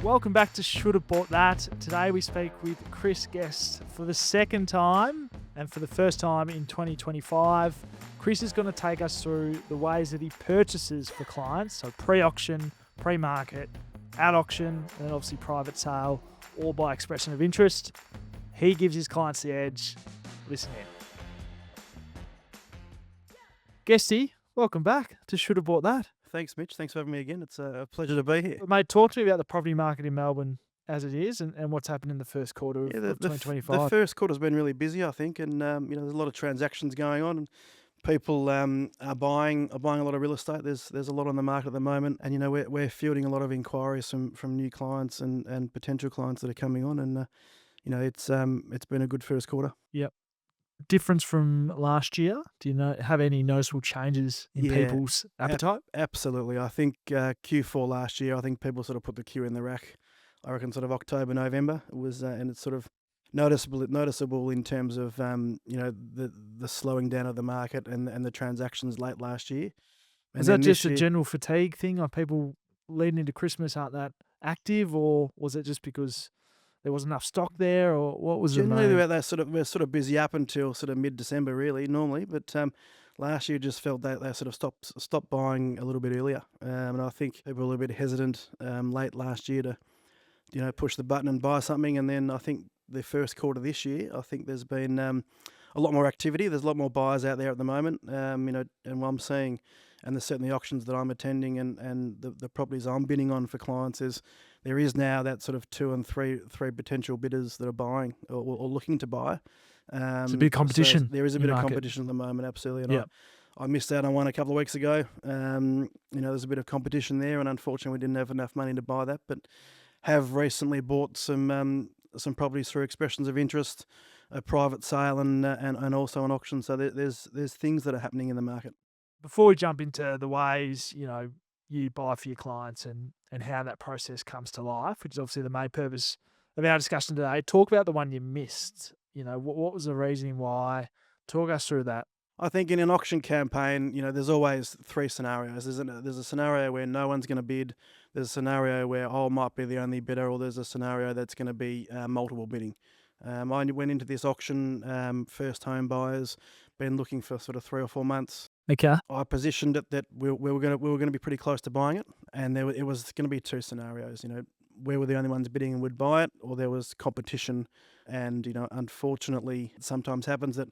Welcome back to Should Have Bought That. Today we speak with Chris Guest for the second time and for the first time in 2025. Chris is going to take us through the ways that he purchases for clients, so pre-auction, pre-market, at auction, and then obviously private sale, all by expression of interest. He gives his clients the edge. Listen in. Guesty, welcome back to Should Have Bought That. Thanks, Mitch. Thanks for having me again. It's a pleasure to be here. Mate, talk to me about the property market in Melbourne as it is and what's happened in the first quarter of 2025. The first quarter's been really busy, I think, and there's a lot of transactions going on, and people are buying a lot of real estate. There's a lot on the market at the moment, and we're fielding a lot of inquiries from new clients and potential clients that are coming on, and it's been a good first quarter. Yep. Difference from last year? Do you have any noticeable changes in people's appetite? Absolutely. I think Q4 last year, I think people sort of put the queue in the rack. I reckon sort of October, November it was, and it's sort of noticeable in terms of the slowing down of the market and the transactions late last year. And is that just a general fatigue thing? Are people leading into Christmas aren't that active, or was it just because there wasn't enough stock there, or what was generally the about we're sort of busy up until sort of mid-December really normally, but last year just felt that they sort of stopped buying a little bit earlier, and I think people were a little bit hesitant late last year to push the button and buy something, and then I think the first quarter this year I think there's been a lot more activity. There's a lot more buyers out there at the moment, and what I'm seeing, and there's certainly auctions that I'm attending and the properties I'm bidding on for clients is there is now that sort of two and three potential bidders that are buying or looking to buy. it's a big competition. So there is a bit of competition at the moment, absolutely. And I missed out on one a couple of weeks ago. There's a bit of competition there, and unfortunately we didn't have enough money to buy that, but have recently bought some properties through expressions of interest, a private sale, and also an auction. So there's things that are happening in the market. Before we jump into the ways you buy for your clients and how that process comes to life, which is obviously the main purpose of our discussion today, talk about the one you missed. What was the reasoning why? Talk us through that. I think in an auction campaign, there's always three scenarios. There's a scenario where no one's going to bid. There's a scenario where I might be the only bidder, or there's a scenario that's going to be multiple bidding. I went into this auction, first home buyers, been looking for sort of 3 or 4 months. Okay. I positioned it that we were going to be pretty close to buying it, and it was going to be two scenarios. We were the only ones bidding and would buy it, or there was competition, and unfortunately, it sometimes happens that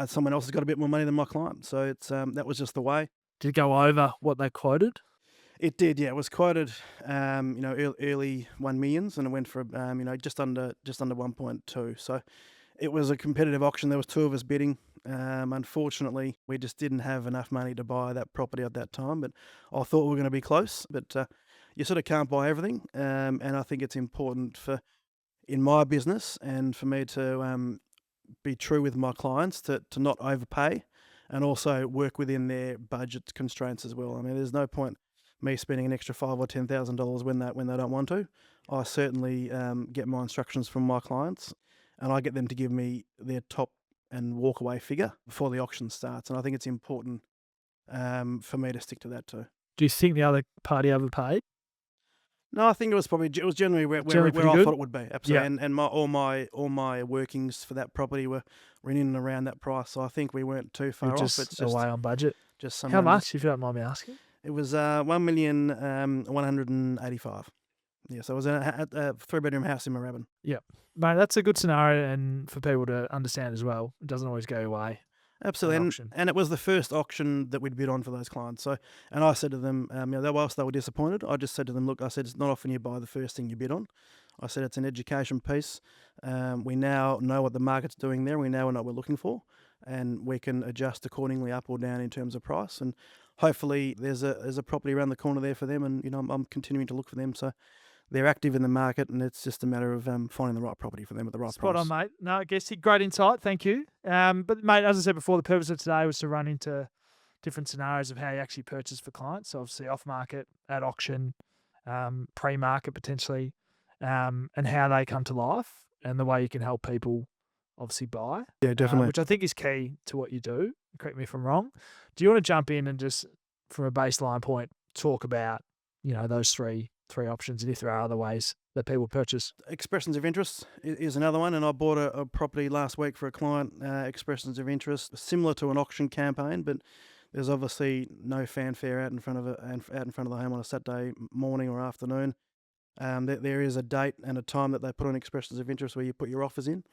someone else has got a bit more money than my client. So it's that was just the way. Did it go over what they quoted? It did, yeah. It was quoted, early 1 millions, and it went for just under 1.2. So it was a competitive auction. There was two of us bidding. Unfortunately, we just didn't have enough money to buy that property at that time. But I thought we were going to be close. But you sort of can't buy everything, and I think it's important in my business and for me to be true with my clients to not overpay, and also work within their budget constraints as well. I mean, there's no point me spending an extra $5,000 or $10,000 when they don't want to. I certainly get my instructions from my clients, and I get them to give me their top and walk away figure before the auction starts. And I think it's important for me to stick to that too. Do you think the other party overpaid? No, I think it was generally where I thought it would be. Absolutely. Yeah. And all my workings for that property were in and around that price. So I think we weren't too far off. It's just away on budget. Just some How much, if you don't mind me asking? It was $1,185,000. Yeah, so it was a 3-bedroom house in Moorabbin. Yeah, mate, that's a good scenario, and for people to understand as well, it doesn't always go away. Absolutely, and it was the first auction that we'd bid on for those clients. So, and I said to them, whilst they were disappointed, I just said to them, look, I said, it's not often you buy the first thing you bid on. I said it's an education piece. We now know what the market's doing there. We now know what we're looking for, and we can adjust accordingly up or down in terms of price. And hopefully, there's a property around the corner there for them, and I'm continuing to look for them. So they're active in the market, and it's just a matter of finding the right property for them at the right price. Spot on, mate. No, I guess great insight. Thank you. But, mate, as I said before, the purpose of today was to run into different scenarios of how you actually purchase for clients. So obviously off-market, at auction, pre-market potentially, and how they come to life and the way you can help people obviously buy. Yeah, definitely. Which I think is key to what you do. Correct me if I'm wrong. Do you want to jump in and just, from a baseline point, talk about, those three 3 options, and if there are other ways that people purchase. Expressions of interest is another one, and I bought a property last week for a client. Expressions of interest, similar to an auction campaign, but there's obviously no fanfare out in front of the home on a Saturday morning or afternoon. There is a date and a time that they put on expressions of interest where you put your offers in.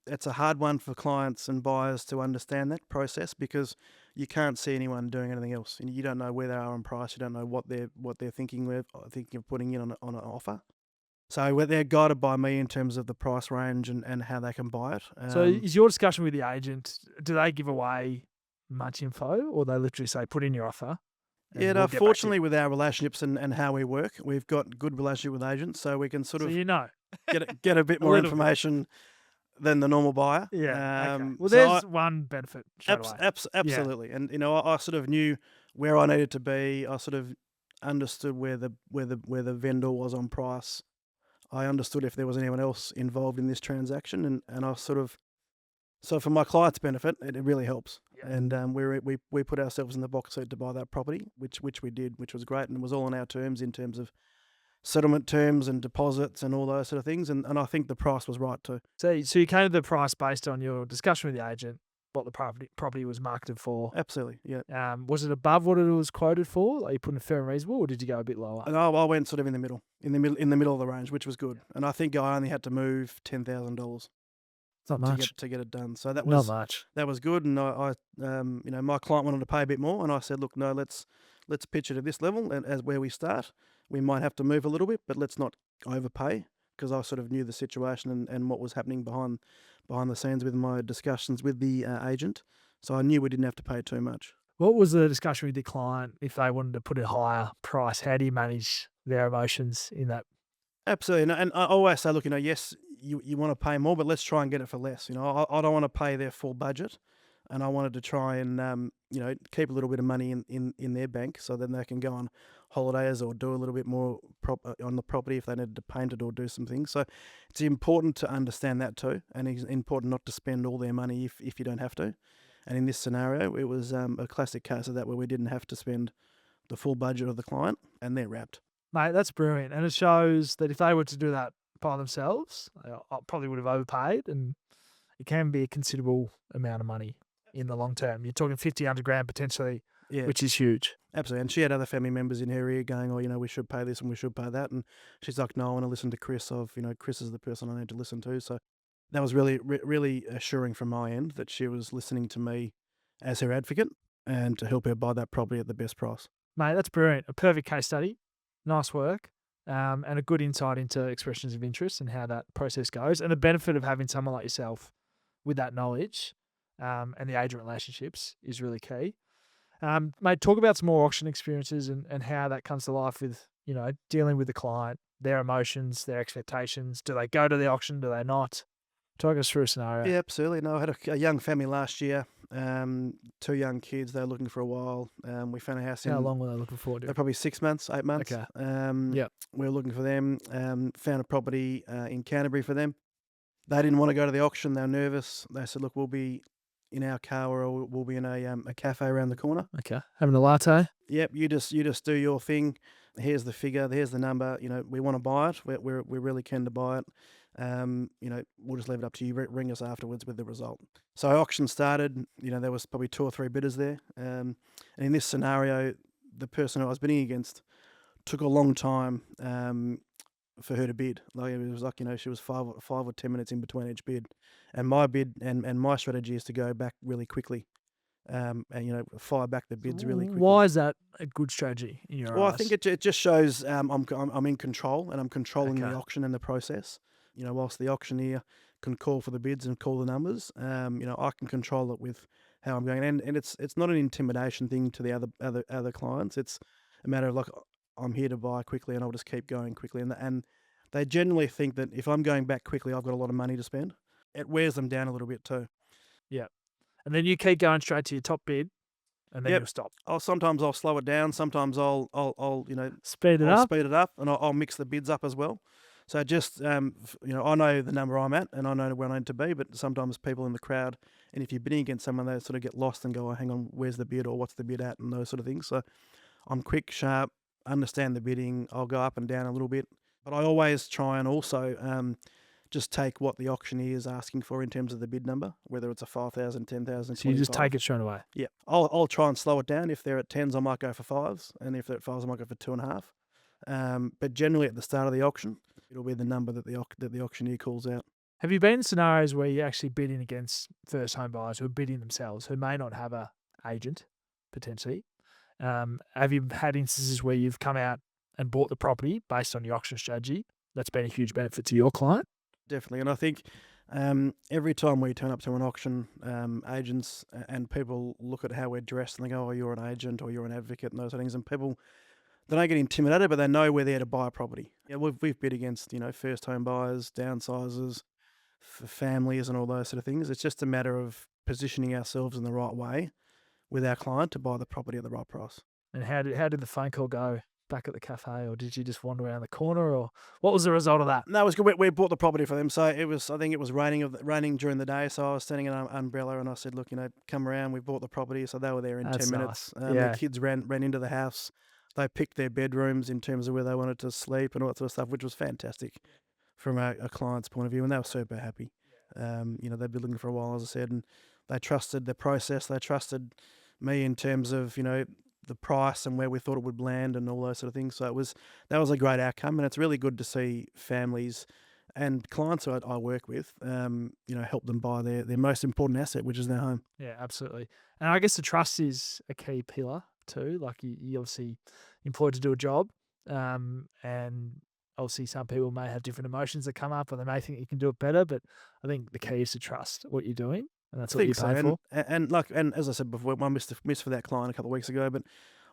It's a hard one for clients and buyers to understand that process because you can't see anyone doing anything else. You don't know where they are on price. You don't know what they're thinking of putting in on an offer. So they're guided by me in terms of the price range and how they can buy it. So is your discussion with the agent, do they give away much info, or they literally say, put in your offer? Yeah, no, fortunately with our relationships and how we work, we've got good relationship with agents, so we can sort of get a bit more information than the normal buyer. Yeah. Okay. Well, there's one benefit straight away. Absolutely. Yeah. And I sort of knew where I needed to be. I sort of understood where the vendor was on price. I understood if there was anyone else involved in this transaction, and I sort of, so for my client's benefit, it really helps. Yeah. And we put ourselves in the box seat to buy that property, which we did, which was great, and it was all on our terms in terms of settlement terms and deposits and all those sort of things, and I think the price was right too. So you came to the price based on your discussion with the agent, what the property was marketed for. Absolutely, yeah. Was it above what it was quoted for? Like you put in fair and reasonable, or did you go a bit lower? And I went sort of in the middle of the range, which was good. Yeah. And I think I only had to move $10,000. Not much to get it done. So that was not much. That was good. And I my client wanted to pay a bit more, and I said, look, no, let's pitch it at this level, and as where we start. We might have to move a little bit, but let's not overpay, because I sort of knew the situation and what was happening behind the scenes with my discussions with the agent. So I knew we didn't have to pay too much. What was the discussion with the client if they wanted to put a higher price? How do you manage their emotions in that? Absolutely. And I always say, look, yes, you want to pay more, but let's try and get it for less. I don't want to pay their full budget, and I wanted to try and keep a little bit of money in their bank, so then they can go on holidays or do a little bit more on the property if they needed to paint it or do some things. So it's important to understand that too, and it's important not to spend all their money if you don't have to. And in this scenario, it was a classic case of that, where we didn't have to spend the full budget of the client, and they're wrapped. Mate, that's brilliant. And it shows that if they were to do that by themselves, I probably would have overpaid, and it can be a considerable amount of money in the long term. You're talking 50, 100 grand potentially, which is huge. Absolutely. And she had other family members in her ear going, we should pay this and we should pay that. And she's like, no, I want to listen to Chris Chris is the person I need to listen to. So that was really, really assuring from my end that she was listening to me as her advocate and to help her buy that property at the best price. Mate, that's brilliant. A perfect case study. Nice work. And a good insight into expressions of interest and how that process goes. And the benefit of having someone like yourself with that knowledge and the agent relationships is really key. Mate, talk about some more auction experiences and how that comes to life with, dealing with the client, their emotions, their expectations. Do they go to the auction? Do they not? Talk us through a scenario. Yeah, absolutely. No, I had a young family last year, 2 young kids. They were looking for a while. We found a house How long were they looking for? They're probably 6 months, 8 months. Okay. We were looking for them. Found a property in Canterbury for them. They didn't want to go to the auction. They were nervous. They said, look, we'll be in our car, or we'll be in a cafe around the corner. Okay. Having a latte? Yep. You just do your thing. Here's the figure. Here's the number. We want to buy it. We're really keen to buy it. We'll just leave it up to you. Ring us afterwards with the result. So auction started. There was probably 2 or 3 bidders there. And in this scenario, the person I was bidding against took a long time for her to bid. Like, it was like, she was 5 or 10 minutes in between each bid. And my bid and my strategy is to go back really quickly. And fire back the bids really quickly. Why is that a good strategy in your eyes? Well, I think it just shows I'm in control, and I'm controlling the auction and the process. Whilst the auctioneer can call for the bids and call the numbers, I can control it with how I'm going. And it's not an intimidation thing to the other clients. It's a matter of, like, I'm here to buy quickly, and I'll just keep going quickly. And they generally think that if I'm going back quickly, I've got a lot of money to spend. It wears them down a little bit too. Yeah. And then you keep going straight to your top bid, and then you'll stop. Sometimes I'll slow it down. Sometimes I'll speed it up, and I'll mix the bids up as well. So just I know the number I'm at, and I know where I need to be. But sometimes people in the crowd, and if you're bidding against someone, they sort of get lost and go, oh, hang on, where's the bid, or what's the bid at, and those sort of things. So I'm quick, sharp, understand the bidding. I'll go up and down a little bit, but I always try and also just take what the auctioneer is asking for in terms of the bid number, whether it's a 5,000, 10,000, So you just 25. take it straight away. Yeah, I'll try and slow it down. If they're at tens, I might go for fives, and if they're at fives, I might go for 2.5. But generally, at the start of the auction, it'll be the number that the auctioneer calls out. Have you been in scenarios where you're actually bidding against first home buyers who are bidding themselves, who may not have a agent potentially? Have you had instances where you've come out and bought the property based on your auction strategy? That's been a huge benefit to your client. Definitely, and I think every time we turn up to an auction, agents and people look at how we're dressed and they go, "Oh, you're an agent or you're an advocate," and those sort of things. And people, they don't get intimidated, but they know we're there to buy a property. Yeah, we've bid against first home buyers, downsizers, for families, and all those sort of things. It's just a matter of positioning ourselves in the right way with our client to buy the property at the right price. And how did the phone call go back at the cafe, or did you just wander around the corner, or what was the result of that? No, it was good. We bought the property for them, so it was. I think it was raining during the day, so I was standing in an umbrella, and I said, "Look, come around. We bought the property." So they were there in That's 10 minutes. nice. Yeah. The kids ran into the house. They picked their bedrooms in terms of where they wanted to sleep and all that sort of stuff, which was fantastic from a client's point of view, and they were super happy. They'd been looking for a while, as I said, and they trusted the process. They trusted me in terms of the price and where we thought it would land and all those sort of things. So that was a great outcome, and it's really good to see families and clients who I work with, help them buy their most important asset, which is their home. Yeah, absolutely. And I guess the trust is a key pillar too. Like you obviously employed to do a job, and obviously some people may have different emotions that come up, or they may think you can do it better. But I think the key is to trust what you're doing, and that's I what you think pay so, for. and as I said before, I missed for that client a couple of weeks ago, but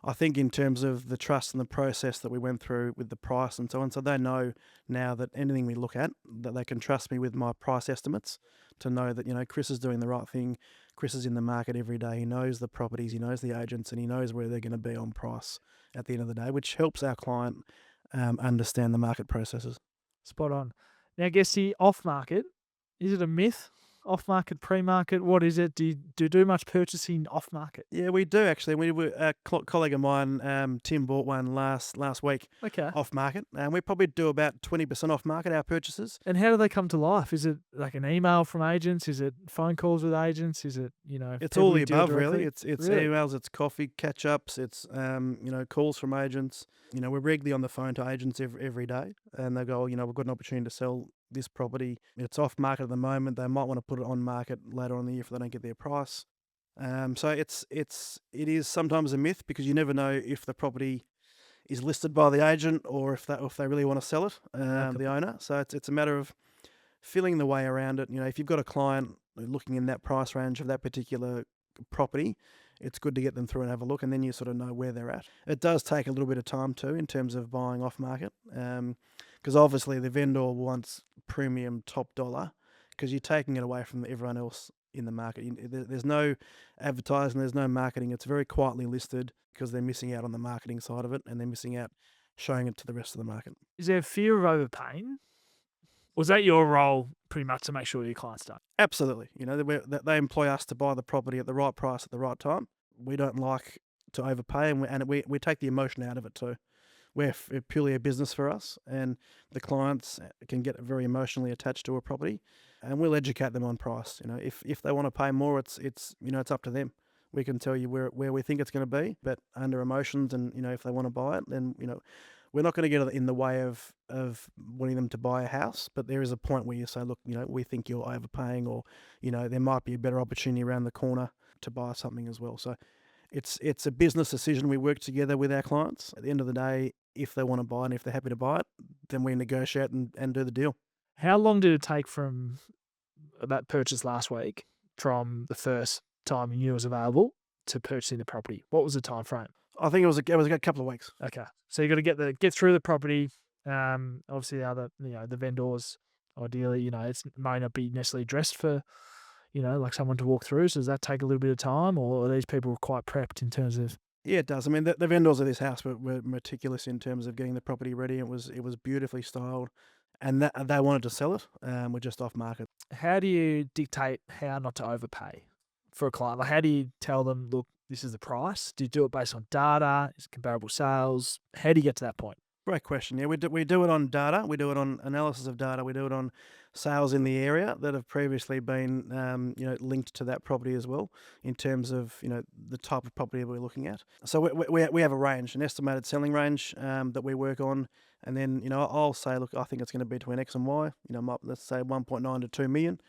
I think in terms of the trust and the process that we went through with the price and so on, so they know now that anything we look at, that they can trust me with my price estimates, to know that Chris is doing the right thing. Chris is in the market every day. He knows the properties, he knows the agents, and he knows where they're going to be on price at the end of the day, which helps our client understand the market processes. Spot on. Now, I guess the off market, is it a myth? Off market, pre market, what is it? Do you do much purchasing off market? Yeah, we do actually. We were a colleague of mine, Tim, bought one last week Okay. off market, and we probably do about 20% off market our purchases. And how do they come to life? Is it like an email from agents? Is it phone calls with agents? Is it It's people all the you deal above, really. directly? It's Really? emails, it's coffee catch ups, it's calls from agents. We're regularly on the phone to agents every day, and they go, we've got an opportunity to sell this property. It's off market at the moment. They might want to put it on market later on in the year if they don't get their price. So it is sometimes a myth, because you never know if the property is listed by the agent or if they really want to sell it, the owner. So it's a matter of feeling the way around it. If you've got a client looking in that price range of that particular property, it's good to get them through and have a look, and then you sort of know where they're at. It does take a little bit of time too in terms of buying off market, because obviously the vendor wants premium top dollar, because you're taking it away from everyone else in the market. There's no advertising, there's no marketing. It's very quietly listed, because they're missing out on the marketing side of it, and they're missing out showing it to the rest of the market. Is there fear of overpaying? Was that your role pretty much to make sure your clients don't? Absolutely. They employ us to buy the property at the right price at the right time. We don't like to overpay, and we take the emotion out of it too. We're purely a business for us, and the clients can get very emotionally attached to a property, and we'll educate them on price. If they want to pay more, it's up to them. We can tell you where we think it's going to be, but under emotions, and if they want to buy it, then we're not going to get in the way of wanting them to buy a house. But there is a point where you say, look, we think you're overpaying, or there might be a better opportunity around the corner to buy something as well. So it's a business decision. We work together with our clients. At the end of the day, if they want to buy it and if they're happy to buy it, then we negotiate and do the deal. How long did it take from that purchase last week, from the first time you knew it was available to purchasing the property? What was the time frame? I think it was a couple of weeks. Okay, so you got to get through the property. Obviously, the other the vendors, ideally, it may not be necessarily dressed for like someone to walk through. So does that take a little bit of time, or are these people quite prepped in terms of? Yeah, it does. I mean, the vendors of this house were meticulous in terms of getting the property ready. It was beautifully styled, and they wanted to sell it. We're just off market. How do you dictate how not to overpay for a client? Like, how do you tell them, look, this is the price? Do you do it based on data? Is it comparable sales? How do you get to that point? Great question. Yeah, we do it on data. We do it on analysis of data. We do it on sales in the area that have previously been, linked to that property as well, in terms of the type of property we're looking at. So we have a range, an estimated selling range that we work on, and then I'll say, look, I think it's going to be between X and Y. Let's say 1.9 to 2 million.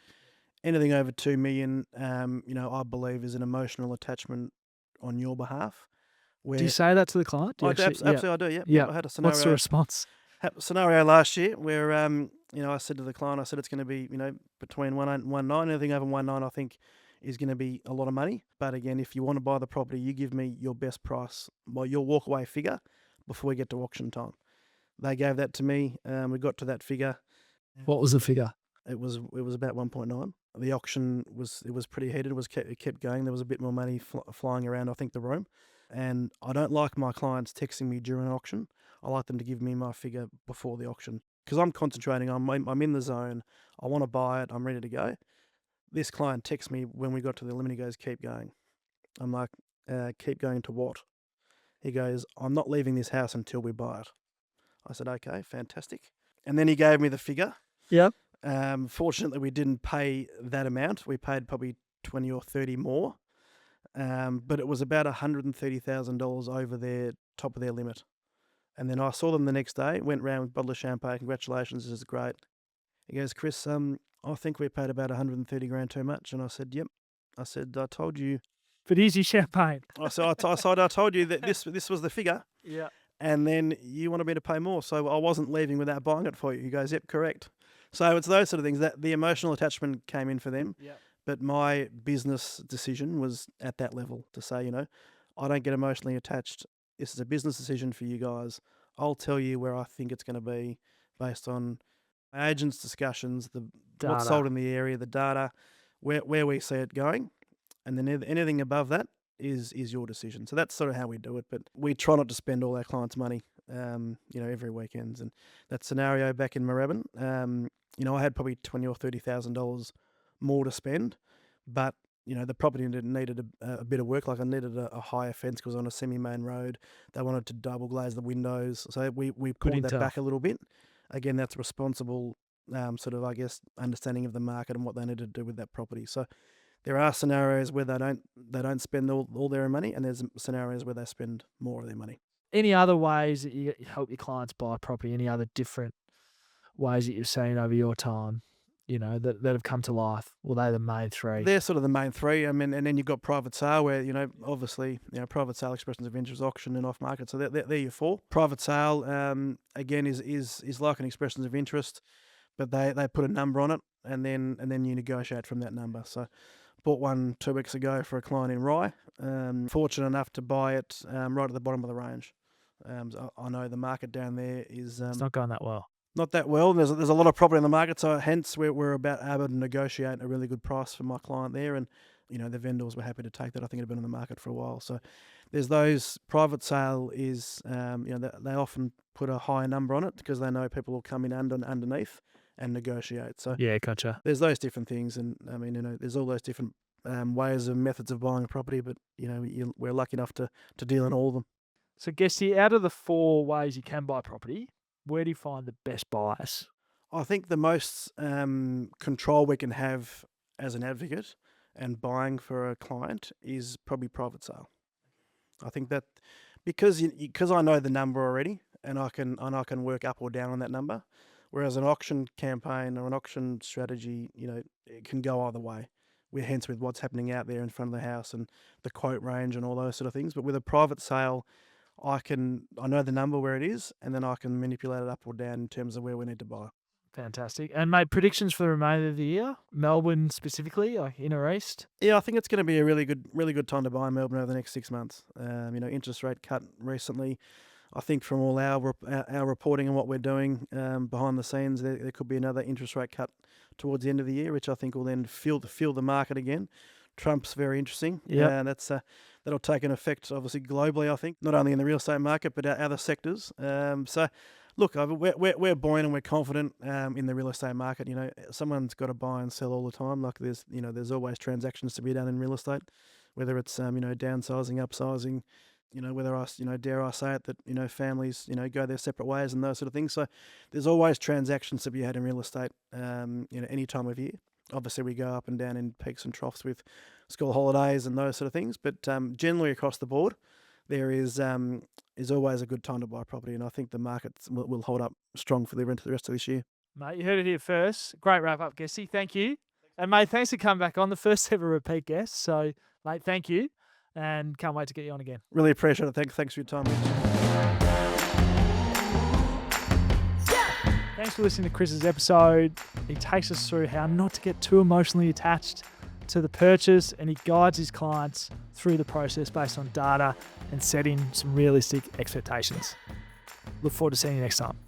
Anything over 2 million, I believe is an emotional attachment on your behalf. Do you say that to the client? Do you Absolutely, I do. Yeah. Yeah. I had a What's the response? scenario last year where I said to the client, I said it's going to be between 1.8 and 1.9. Anything over 1.9, I think, is going to be a lot of money. But again, if you want to buy the property, you give me your best price, your walkaway figure, before we get to auction time. They gave that to me. We got to that figure. What was the figure? It was about 1.9. The auction was pretty heated. It kept going. There was a bit more money flying around, I think, the room. And I don't like my clients texting me during an auction. I like them to give me my figure before the auction, because I'm concentrating on, I'm in the zone. I want to buy it. I'm ready to go. This client texts me when we got to the limit. He goes, keep going. I'm like, keep going to what? He goes, I'm not leaving this house until we buy it. I said, okay, fantastic. And then he gave me the figure. Yep. Fortunately, we didn't pay that amount. We paid probably 20 or 30 more. But it was about $130,000 over their top of their limit. And then I saw them the next day, went round with a bottle of champagne. Congratulations, this is great. He goes, Chris, I think we paid about 130 grand too much. And I said, yep. I said, I told you. But easy champagne. I told you that this was the figure. Yeah. And then you wanted me to pay more. So I wasn't leaving without buying it for you. He goes, yep, correct. So it's those sort of things that the emotional attachment came in for them. Yeah. But my business decision was at that level to say, I don't get emotionally attached. This is a business decision for you guys. I'll tell you where I think it's going to be based on my agents' discussions, what's sold in the area, the data, where we see it going. And then anything above that is your decision. So that's sort of how we do it. But we try not to spend all our clients' money, every weekends. And that scenario back in Moorabbin, I had probably $20,000 or $30,000 more to spend, but the property needed a bit of work. Like I needed a higher fence because on a semi-main road, they wanted to double glaze the windows, so we pulled that back a little bit. Again, that's responsible, sort of, I guess, understanding of the market and what they need to do with that property. So there are scenarios where they don't spend all their money, and there's scenarios where they spend more of their money. Any other ways that you help your clients buy property? Any other different ways that you've seen over your time? That have come to life? Well, they're the main three. They're sort of the main three. I mean, and then you've got private sale where, obviously, private sale, expressions of interest, auction and off market. So they're your four. Private sale, again, is like an expressions of interest, but they put a number on it and then you negotiate from that number. So bought one 2 weeks ago for a client in Rye. Fortunate enough to buy it right at the bottom of the range. So I know the market down there is... it's not going that well. Not that well. There's a lot of property in the market, so hence we're about able to negotiate a really good price for my client there, and the vendors were happy to take that. I think it had been on the market for a while. So there's those. Private sale is they often put a higher number on it because they know people will come in underneath and negotiate. So yeah, gotcha. There's those different things, and I mean there's all those different ways and methods of buying a property, but we're lucky enough to deal in all of them. So, Guesty, out of the 4 ways you can buy property, where do you find the best buyers? I think the most control we can have as an advocate and buying for a client is probably private sale. I think that because I know the number already and I can work up or down on that number, whereas an auction campaign or an auction strategy, it can go either way. Hence with what's happening out there in front of the house and the quote range and all those sort of things. But with a private sale, I know the number where it is, and then I can manipulate it up or down in terms of where we need to buy. Fantastic. And mate, predictions for the remainder of the year? Melbourne specifically, like inner east? Yeah, I think it's going to be a really good time to buy in Melbourne over the next 6 months. Interest rate cut recently. I think from all our reporting and what we're doing behind the scenes, there could be another interest rate cut towards the end of the year, which I think will then fuel the market again. Trump's very interesting. Yeah, that'll take an effect, obviously globally. I think not only in the real estate market but other sectors. So, look, we're buoyant and we're confident in the real estate market. Someone's got to buy and sell all the time. Like there's always transactions to be done in real estate. whether it's downsizing, upsizing, whether dare I say it, that families go their separate ways and those sort of things. So there's always transactions to be had in real estate, any time of year. Obviously, we go up and down in peaks and troughs with school holidays and those sort of things, but generally across the board, there is always a good time to buy property, and I think the market will hold up strong for the rest of this year. Mate, you heard it here first. Great wrap up, Guesty. Thank you. And mate, thanks for coming back on, the first ever repeat guest. So, mate, thank you, and can't wait to get you on again. Really appreciate it. Thanks for your time, Mitch. Thanks for listening to Chris's episode. He takes us through how not to get too emotionally attached to the purchase, and he guides his clients through the process based on data and setting some realistic expectations. Look forward to seeing you next time.